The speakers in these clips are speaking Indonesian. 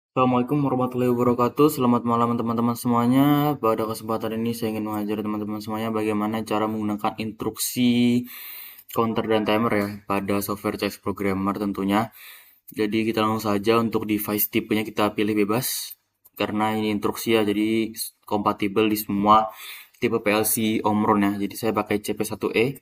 Assalamualaikum warahmatullahi wabarakatuh. Selamat malam teman-teman semuanya. Pada kesempatan ini saya ingin mengajari teman-teman semuanya bagaimana cara menggunakan instruksi counter dan timer ya pada software CS Programmer tentunya. Jadi kita langsung saja untuk device tipenya kita pilih bebas karena ini instruksi ya, jadi kompatibel di semua tipe PLC Omron ya. Jadi saya pakai CP1E.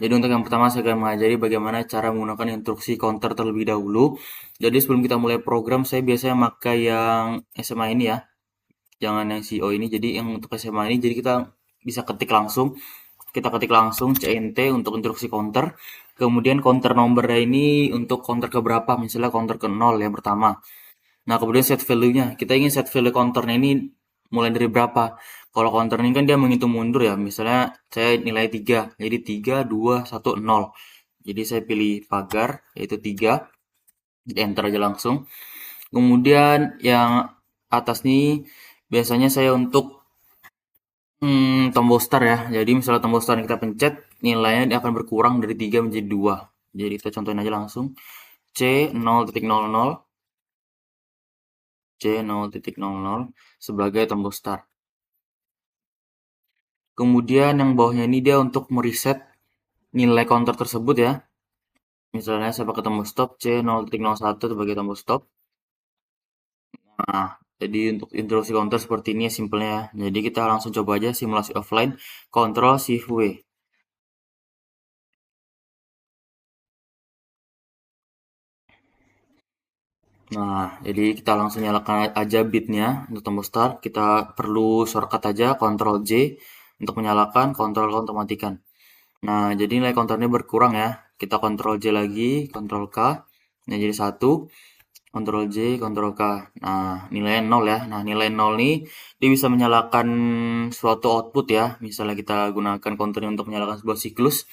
Jadi untuk yang pertama saya akan mengajari bagaimana cara menggunakan instruksi counter terlebih dahulu. Jadi sebelum kita mulai program saya biasanya pakai yang SMA ini ya, jangan yang CO ini. Jadi yang untuk SMA ini jadi kita bisa ketik langsung, kita ketik langsung CNT untuk instruksi counter. Kemudian counter nomornya ini untuk counter ke berapa, misalnya counter ke 0 yang pertama. Nah, kemudian set value-nya. Kita ingin set value counternya ini mulai dari berapa? Kalau counter ini kan dia menghitung mundur ya. Misalnya saya nilai 3. Jadi 3, 2, 1, 0. Jadi saya pilih pagar, yaitu 3. Enter aja langsung. Kemudian yang atas nih biasanya saya untuk tombol start ya. Jadi misalnya tombol start yang kita pencet, nilainya dia akan berkurang dari 3 menjadi 2. Jadi kita contohin aja langsung. C0.00 C0.00 sebagai tombol start. Kemudian yang bawahnya ini dia untuk mereset nilai counter tersebut ya. Misalnya saya pakai tombol stop C0.01 sebagai tombol stop. Nah, jadi untuk instruksi counter seperti ini ya simpelnya ya. Jadi kita langsung coba aja simulasi offline. Ctrl Shift W. Nah, jadi kita langsung nyalakan aja bitnya untuk tombol start. Kita perlu shortcut aja Ctrl J untuk menyalakan, Ctrl K untuk matikan. Nah, jadi nilai counternya berkurang ya. Kita Ctrl J lagi, Ctrl K. Nah, jadi 1. Ctrl J, Ctrl K. Nah, nilainya 0 ya. Nah, nilai 0 nih dia bisa menyalakan suatu output ya. Misalnya kita gunakan counter untuk menyalakan sebuah siklus.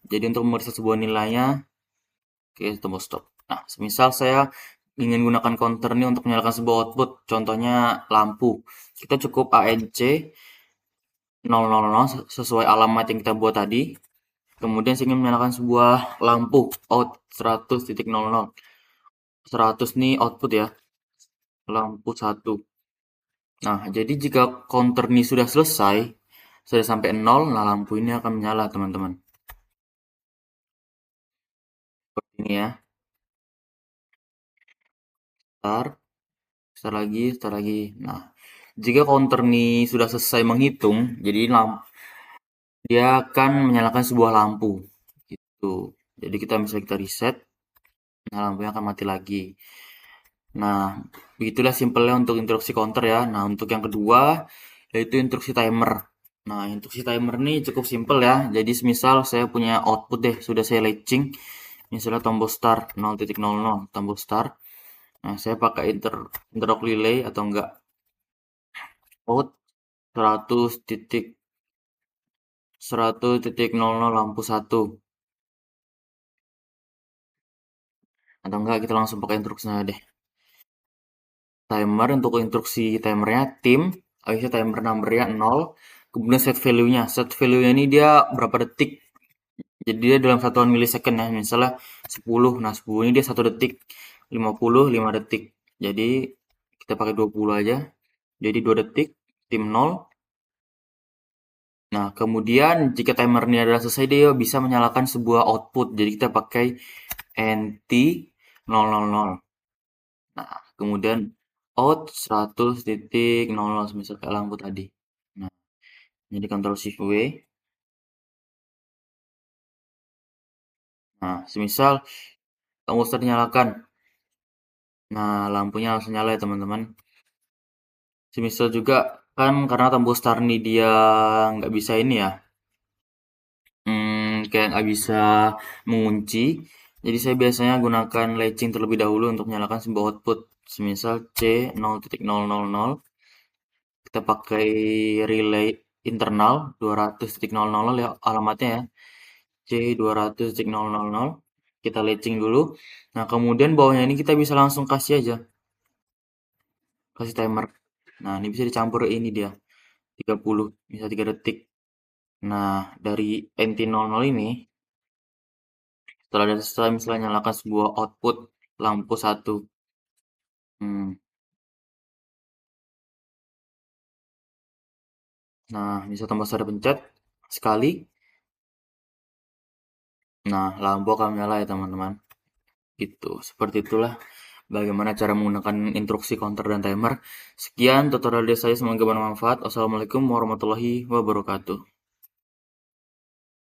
Jadi untuk mereset sebuah nilainya, oke, tombol stop. Nah, semisal saya ingin gunakan counter ini untuk menyalakan sebuah output, contohnya lampu. Kita cukup ANC 000 sesuai alamat yang kita buat tadi. Kemudian saya ingin menyalakan sebuah lampu out 100.00. 100 nih output ya, lampu 1. Nah, jadi jika counter ini sudah selesai, sudah sampai 0, nah lampu ini akan menyala, teman-teman. Seperti ini ya. Start, start lagi, start lagi. Nah, jika counter ini sudah selesai menghitung, jadi dia akan menyalakan sebuah lampu. Gitu. Jadi kita misalnya kita reset, nah lampunya akan mati lagi. Nah, begitulah simpelnya untuk instruksi counter ya. Nah, untuk yang kedua, yaitu instruksi timer. Nah, instruksi timer ini cukup simpel ya. Jadi, semisal saya punya output deh, sudah saya latching. Misalnya tombol start 0.00, tombol start. Nah, saya pakai interlock relay atau enggak out 100.00 lampu 1. Atau enggak kita langsung pakai instruksinya deh. Timer untuk instruksi timernya tim, habisnya timer numbernya 0, kemudian set value-nya. Set value-nya ini dia berapa detik. Jadi dia dalam satuan milisecond ya, misalnya 10. Nah, 10 ini dia 1 detik, 50, 5 detik. Jadi kita pakai 20 aja. Jadi 2 detik, tim 0. Nah, kemudian jika timer ini adalah selesai, dia bisa menyalakan sebuah output. Jadi kita pakai NT 000. Nah, kemudian out 100.00 semisal kayak lampu tadi. Nah, jadi Ctrl Shift W. Nah, semisal tombol start dinyalakan. Nah, lampunya langsung nyala ya teman-teman. Semisal juga kan karena tombol start ini dia nggak bisa ini ya, kayak nggak bisa mengunci. Jadi saya biasanya gunakan latching terlebih dahulu untuk menyalakan sebuah output. Semisal C0.000, kita pakai relay internal 200.000 ya alamatnya ya. C200.000. Kita latching dulu. Nah, kemudian bawahnya ini kita bisa langsung kasih aja, kasih timer. Nah, ini bisa dicampur ini dia, 30, bisa 3 detik. Nah, dari NT00 ini, setelah misalnya nyalakan sebuah output lampu 1. Hmm. Nah, bisa tombol start pencet sekali. Nah, lampu akan menyala ya teman-teman. Gitu. Seperti itulah bagaimana cara menggunakan instruksi counter dan timer. Sekian tutorial dari saya, semoga bermanfaat. Wassalamualaikum warahmatullahi wabarakatuh.